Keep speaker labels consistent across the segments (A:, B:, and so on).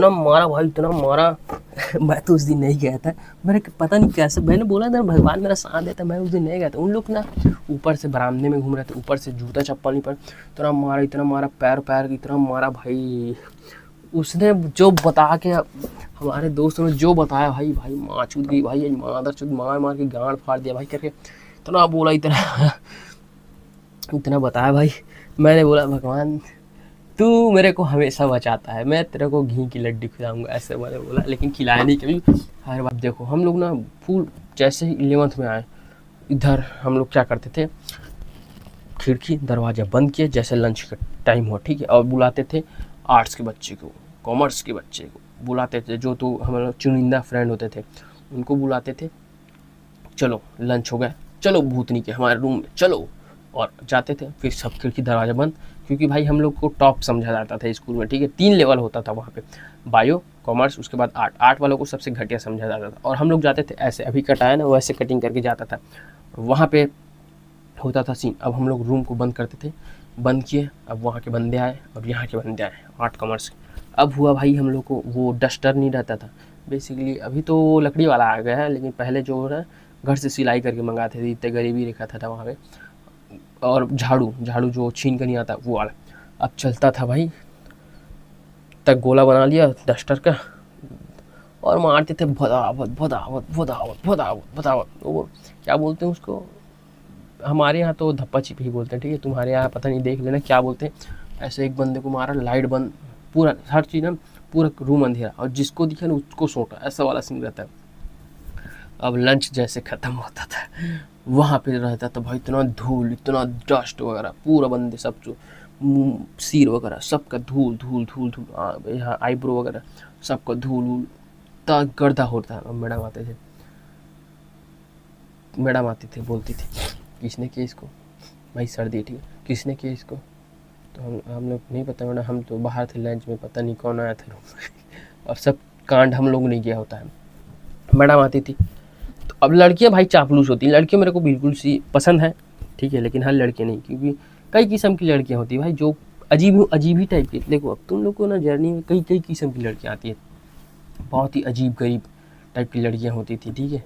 A: इतना मारा भाई, इतना मारा। मैं तो उस दिन नहीं गया था। मैंने पता नहीं कैसे, मैंने बोला था भगवान मेरा साथ देता, मैं उस दिन नहीं गया था। उन लोग ना ऊपर से बरामदे में घूम रहे थे, ऊपर से जूता चप्पल नहीं पर, इतना मारा, इतना मारा, पैर पैर इतना मारा भाई। उसने जो बता के, हमारे दोस्तों ने जो बताया भाई, भाई माँ चूत गई भाई, मादर चूत, मार मार के गांड फाड़ दिया भाई करके, इतना बोला, इतना इतना बताया भाई। मैंने बोला भगवान तू मेरे को हमेशा बचाता है, मैं तेरे को घी की लड्डी खिलाऊंगा, ऐसे मैंने बोला, लेकिन खिलाया नहीं कभी। हर बात देखो, हम लोग ना फुल, जैसे ही 11th में आए इधर हम लोग क्या करते थे, खिड़की दरवाजा बंद किए, जैसे लंच का टाइम हो, ठीक है, और बुलाते थे आर्ट्स के बच्चे को, कॉमर्स के बच्चे को बुलाते थे, जो तो हमारे चुनिंदा फ्रेंड होते थे उनको बुलाते थे, चलो लंच हो गया, चलो भूतनी के हमारे रूम में चलो, और जाते थे। फिर सब खिड़की दरवाजा बंद, क्योंकि भाई हम लोग को टॉप समझा जाता था स्कूल में, ठीक है, 3 लेवल होता था वहाँ पे, बायो, कॉमर्स, उसके बाद आर्ट वालों को सबसे घटिया समझा जाता था। और हम लोग जाते थे ऐसे, अभी कटाया ना वैसे कटिंग करके जाता था, वहाँ पे होता था सीन। अब हम लोग रूम को बंद करते थे, बंद किए, अब वहाँ के बंदे आए और यहाँ के बंदे आए, आर्ट कॉमर्स। अब हुआ भाई हम लोग को वो डस्टर नहीं रहता था बेसिकली, अभी तो लकड़ी वाला आ गया है, लेकिन पहले जो है घर से सिलाई करके मंगाते थे, इतने गरीबी रेखा था वहाँ पे। और झाड़ू, झाड़ू जो छीन कर नहीं आता वो वाला, अब चलता था भाई, तक गोला बना लिया डस्टर का, और मारते थे भदावत भदावत भदावत भदावत भदावत। वो क्या बोलते हैं उसको, हमारे यहाँ तो धप्पा छिपी ही बोलते हैं, ठीक है, तुम्हारे यहाँ पता नहीं, देख लेना क्या बोलते हैं। ऐसे एक बंदे को मारा, लाइट बंद, पूरा हर चीज़ ना, पूरा रूम अंधेरा, और जिसको दिखा ना उसको सोटा, ऐसा वाला सीन रहता है। अब लंच जैसे ख़त्म होता था, वहाँ पे रहता था भाई इतना धूल, इतना डस्ट वगैरह, पूरा बंदे सब जो सिर वगैरह सबका धूल धूल धूल धूल, यहाँ आईब्रो वगैरह सबका धूल वूल, इतना गर्दा होता है। मैडम आते थे, मैडम आती थी, बोलती थी किसने किया इसको, भाई सर्दी, ठीक है, किसने किया इसको, तो हम लोग नहीं पता मैडम, हम तो बाहर थे लंच में, पता नहीं कौन आया था रूम में। और सब कांड हम लोग नहीं किया होता है, मैडम आती थी। तो अब लड़कियां भाई चापलूस होती हैं, लड़कियां मेरे को बिल्कुल सी पसंद है, ठीक है, लेकिन हर लड़कियां नहीं, क्योंकि कई किस्म की लड़कियां होती है भाई, जो अजीब ही टाइप की। देखो अब तुम लोग को ना जर्नी में कई कई किस्म की लड़कियां आती है, बहुत ही अजीब गरीब टाइप की लड़कियां होती थी, ठीक है।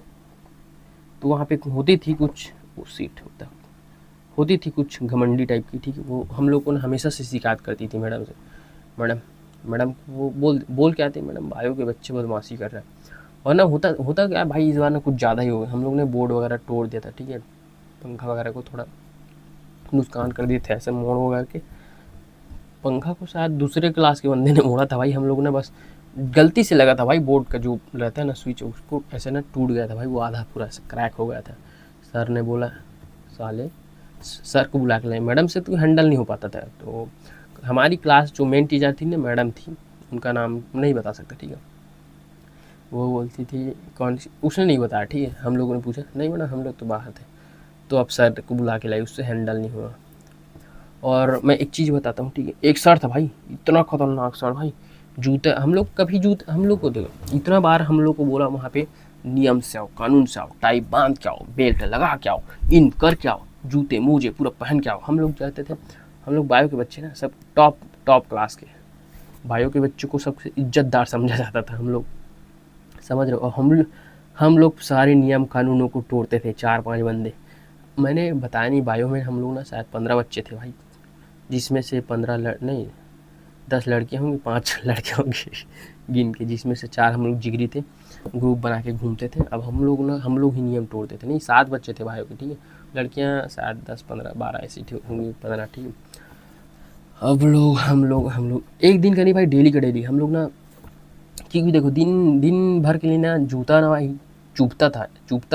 A: तो वहाँ पे होती थी कुछ, वो सीट होता होती थी कुछ घमंडी टाइप की, ठीक है, वो हम लोग को ना हमेशा से शिकायत करती थी मैडम से। मैडम मैडम वो बोल के आते, मैडम बायो के बच्चे बदमाशी कर रहे हैं। और ना होता क्या भाई, इस बार ना कुछ ज़्यादा ही हो गया, हम लोग ने बोर्ड वगैरह तोड़ दिया था, ठीक है, पंखा वगैरह को थोड़ा नुकसान कर दिए थे, ऐसे मोड़ वगैरह के पंखा को, शायद दूसरे क्लास के बंदे ने मोड़ा था भाई, हम लोग ने बस गलती से लगा था भाई, बोर्ड का जो रहता है ना स्विच, उसको ऐसे ना टूट गया था भाई, वो आधा पूरा ऐसे क्रैक हो गया था। सर ने बोला साले, सर को बुला के लाए, मैडम से तो हैंडल नहीं हो पाता था। तो हमारी क्लास जो मेन टीचर थी ना, मैडम थी, उनका नाम नहीं बता सकता, ठीक है, वो बोलती थी कौन सी, उसने नहीं बताया, ठीक है, हम लोगों ने पूछा, नहीं मैडम हम लोग तो बाहर थे। तो अब सर को बुला के लाई, उससे हैंडल नहीं हुआ। और मैं एक चीज़ बताता हूँ, ठीक है, एक सर था भाई, इतना खतरनाक सर भाई, जूते हम लोग कभी जूते, हम लोग को देखो इतना बार हम लोग को बोला वहाँ पे, नियम से आओ, कानून से आओ, टाई बांध के आओ, बेल्ट लगा के आओ, इन कर के आओ, जूते मोजे पूरा पहन के आओ। हम लोग जाते थे, हम लोग बायो के बच्चे ना सब टॉप क्लास के, बायो के बच्चों को सबसे इज्जतदार समझा जाता था, हम लोग समझ रहे हो। और हम लोग सारे नियम कानूनों को तोड़ते थे, 4-5 बंदे। मैंने बताया नहीं, बायो में हम लोग ना शायद 15 बच्चे थे भाई, जिसमें से 15 नहीं 10 लड़कियाँ होंगी, 5 लड़के होंगे गिन के, जिसमें से 4 हम लोग जिगरी थे, ग्रुप बना के घूमते थे। अब हम लोग ही नियम तोड़ते थे, नहीं 7 बच्चे थे भाइयों के, ठीक है, लड़कियाँ शायद 10, 15, 12 ऐसी होंगी, 15, ठीक है। अब हम लोग एक दिन का नहीं भाई, डेली का डेली हम लोग ना, क्योंकि देखो दिन भर के लिए ना जूता ना भाई चुभता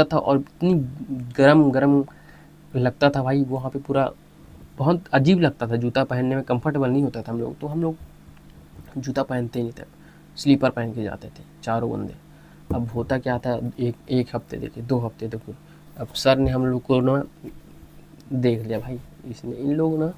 A: था, और इतनी गरम लगता था भाई वहाँ पे, पूरा बहुत अजीब लगता था, जूता पहनने में कंफर्टेबल नहीं होता था हम लोग। तो हम लोग जूता पहनते ही नहीं थे, स्लीपर पहन के जाते थे चारों बंदे। अब होता क्या था, एक हफ्ते देखे, 2 हफ्ते देखे, अब सर ने हम लोग को ना देख लिया भाई, इसने इन लोग ना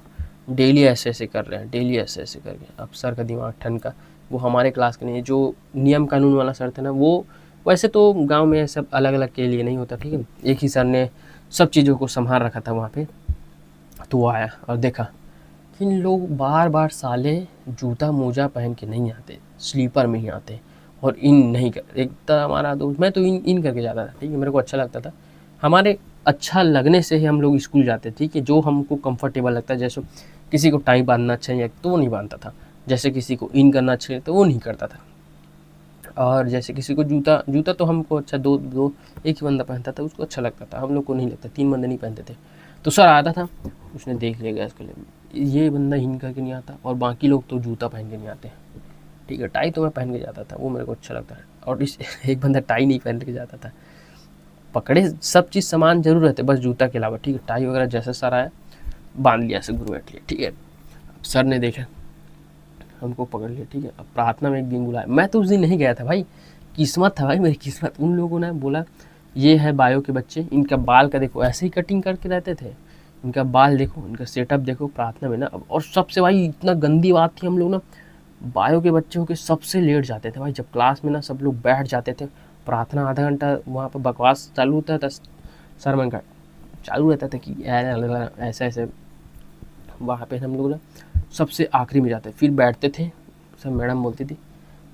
A: डेली ऐसे कर रहे हैं, डेली ऐसे करके। अब सर का दिमाग ठनका, वो हमारे क्लास के नहीं है, जो नियम कानून वाला सर था ना, वो वैसे तो गांव में सब अलग अलग के लिए नहीं होता, ठीक है, एक ही सर ने सब चीज़ों को संभाल रखा था वहाँ पे। तो वो आया और देखा, लेकिन लोग बार बार साले जूता मोजा पहन के नहीं आते, स्लीपर में ही आते और इन नहीं कर। एक था हमारा दोस्त, मैं तो इन करके जाता था, ठीक है, मेरे को अच्छा लगता था। हमारे अच्छा लगने से ही हम लोग स्कूल जाते, ठीक है, जो हमको कंफर्टेबल लगता है। जैसे किसी को टाई बांधना अच्छा नहीं तो वो नहीं बांधता था, जैसे किसी को इन करना अच्छा तो वो नहीं करता था, और जैसे किसी को जूता तो हमको अच्छा दो दो एक ही बंदा पहनता था, उसको अच्छा लगता था, हम लोग को नहीं लगता, 3 बंदे नहीं पहनते थे। तो सर आता था, उसने देख लिया गैस के लिए ये बंदा इन करके नहीं आता और बाकी लोग तो जूता पहन के नहीं आते, ठीक है। टाई तो मैं पहन के जाता था, वो मेरे को अच्छा लगता है। और इस एक बंदा टाई नहीं पहन के जाता था, पकड़े सब चीज़ सामान जरूर रहते, बस जूता के अलावा, ठीक है। टाई वगैरह जैसे सर आया बांध लिया, ऐसे गुरु बैठ लिया, ठीक है। सर ने देखा हमको पकड़ लिया, ठीक है। अब प्रार्थना में एक दिन बुलाया, मैं तो उस दिन नहीं गया था भाई, किस्मत था भाई मेरी किस्मत। उन लोगों ने बोला ये है बायो के बच्चे, इनका बाल का देखो ऐसे ही कटिंग करके रहते थे, इनका बाल देखो, इनका सेटअप देखो प्रार्थना में ना। और सबसे भाई इतना गंदी बात थी, हम लोग ना बायो के बच्चे होकर सबसे लेट जाते थे भाई। जब क्लास में ना सब लोग बैठ जाते थे, प्रार्थना आधा घंटा वहाँ पर बकवास चालू होता था, सरमन का चालू रहता था कि ऐसे ऐसे, वहाँ पे हम लोग ना सबसे आखिरी में जाते, फिर बैठते थे। सब मैडम बोलती थी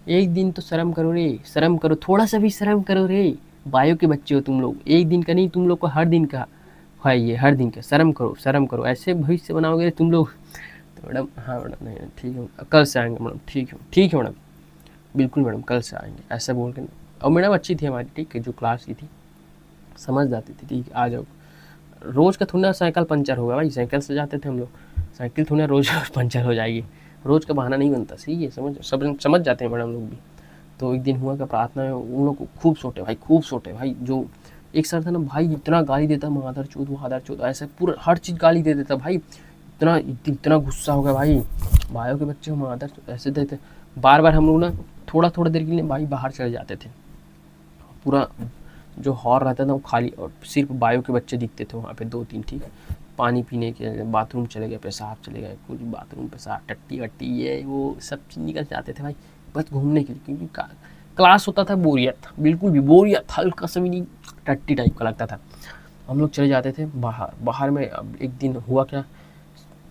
A: एक दिन तो शर्म करो रे, शर्म करो, थोड़ा सा भी शर्म करो रे, बायो के बच्चे हो तुम लोग, एक दिन का नहीं तुम लोग को हर दिन का है, ये हर दिन का, शर्म करो, ऐसे भविष्य बनाओगे तुम लोग। तो मैडम हाँ मैडम, नहीं ठीक है, कल से आएंगे मैडम, ठीक है मैडम, बिल्कुल मैडम कल से आएंगे, ऐसा बोल के। और मैडम अच्छी थी हमारी, ठीक है, जो क्लास की थी, समझ जाती थी, ठीक है आ जाओ। रोज़ का थोड़ा साइकिल पंचर होगा भाई, साइकिल से जाते थे हम लोग, साइकिल थोड़ा रोज़ पंचर हो जाएगी, रोज़ का बहाना नहीं बनता, सही है, समझ जाते हैं मैडम लोग भी। तो एक दिन हुआ कि प्रार्थना में उन लोग को खूब सोटे भाई। जो एक सर था ना भाई, इतना गाली देता, मादर चोद ऐसे पूरा हर चीज़ गाली दे देता भाई। इतना गुस्सा हो गया भाई, भाइयों के बच्चे मादर चोद ऐसे देते। बार बार हम लोग ना थोड़ा देर के लिए भाई बाहर चले जाते थे, पूरा जो हॉल रहता था वो खाली, और सिर्फ बायो के बच्चे दिखते थे वहाँ पे 2-3, ठीक है। पानी पीने के, बाथरूम चले गए, पेशाब चले गए, कुछ बाथरूम पेशाब टट्टी वट्टी ये वो सब चीज़ निकल जाते थे भाई, बस घूमने के लिए। क्योंकि क्लास होता था बोरियत, बिल्कुल भी बोरियत, हल्का सा भी नहीं, टट्टी टाइप का लगता था। हम लोग चले जाते थे बाहर में। अब एक दिन हुआ क्या,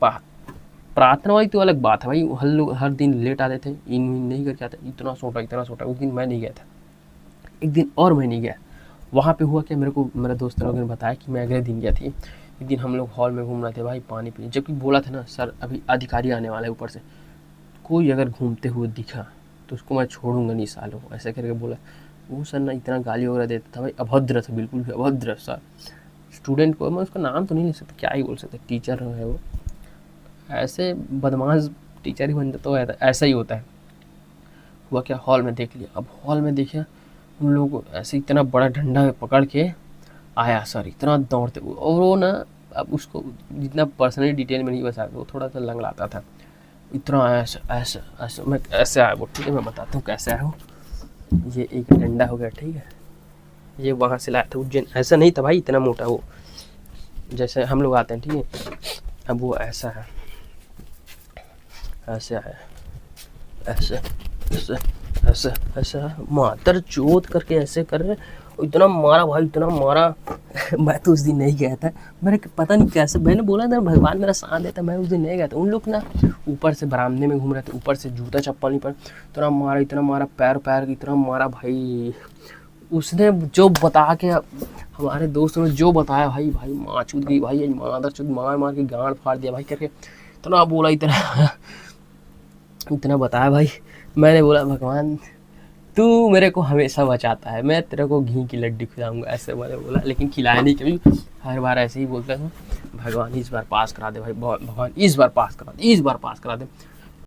A: प्रार्थना वाली तो अलग बात है भाई, हर दिन लेट आते थे, इन नहीं करके आते, इतना छोटा। उस दिन मैं नहीं गया था, एक दिन और मैं नहीं गया। वहाँ पे हुआ क्या, मेरे को मेरे दोस्त लोगों ने बताया कि मैं अगले दिन गया थी। एक दिन हम लोग हॉल में घूम रहे थे भाई, पानी पीने, जबकि बोला था ना सर अभी अधिकारी आने वाला है ऊपर से, कोई अगर घूमते हुए दिखा तो उसको मैं छोड़ूंगा नहीं सालों, ऐसे करके बोला। वो सर ना इतना गाली वगैरह देता था भाई, अभद्र था, बिल्कुल भी अभद्र सर। स्टूडेंट को मैं उसका नाम तो नहीं ले सकता, क्या ही बोल सकते, टीचर है वो, ऐसे बदमाश टीचर ही बन जाता है, ऐसा ही होता है। हुआ क्या, हॉल में देख लिया। अब हॉल में देखा उन लोगों को ऐसे इतना बड़ा डंडा पकड़ के आया सर, इतना दौड़ते, और वो ना, अब उसको जितना पर्सनली डिटेल में नहीं बता, वो थोड़ा सा लंगड़ाता था, इतना आया ऐसा मैं ऐसे आया वो, ठीक है, मैं बताता हूँ कैसे आया हूँ। ये एक डंडा हो गया, ठीक है, ये वहाँ से लाया था उज्जैन, ऐसा नहीं था भाई इतना मोटा, वो जैसे हम लोग आते हैं, ठीक है। अब वो ऐसा है, ऐसे आया, ऐसे ऐसे ऐसे ऐसे मातर चोट करके ऐसे कर रहे, इतना मारा भाई, इतना मारा। मैं तो उस दिन नहीं गया था, मेरे पता नहीं कैसे, मैंने बोला था भगवान मेरा साथ देता, मैं उस दिन नहीं गया था। उन लोग ना ऊपर से बरामदे में घूम रहे थे, ऊपर से जूता चप्पल नहीं पर, इतना मारा पैर इतना मारा भाई। उसने जो बता के, हमारे दोस्तों ने जो बताया भाई माँ चूत गई भाई, मादर चूत मार के गांड फाड़ दिया भाई करके, इतना बोला, इतना बताया भाई। मैंने बोला भगवान तू मेरे को हमेशा बचाता है, मैं तेरे को घी की लड्डी खिलाऊंगा, ऐसे मैंने बोला, लेकिन खिलाया नहीं कभी। हर बार ऐसे ही बोलता था, भगवान इस बार पास करा दे भाई, भगवान इस बार पास करा दे,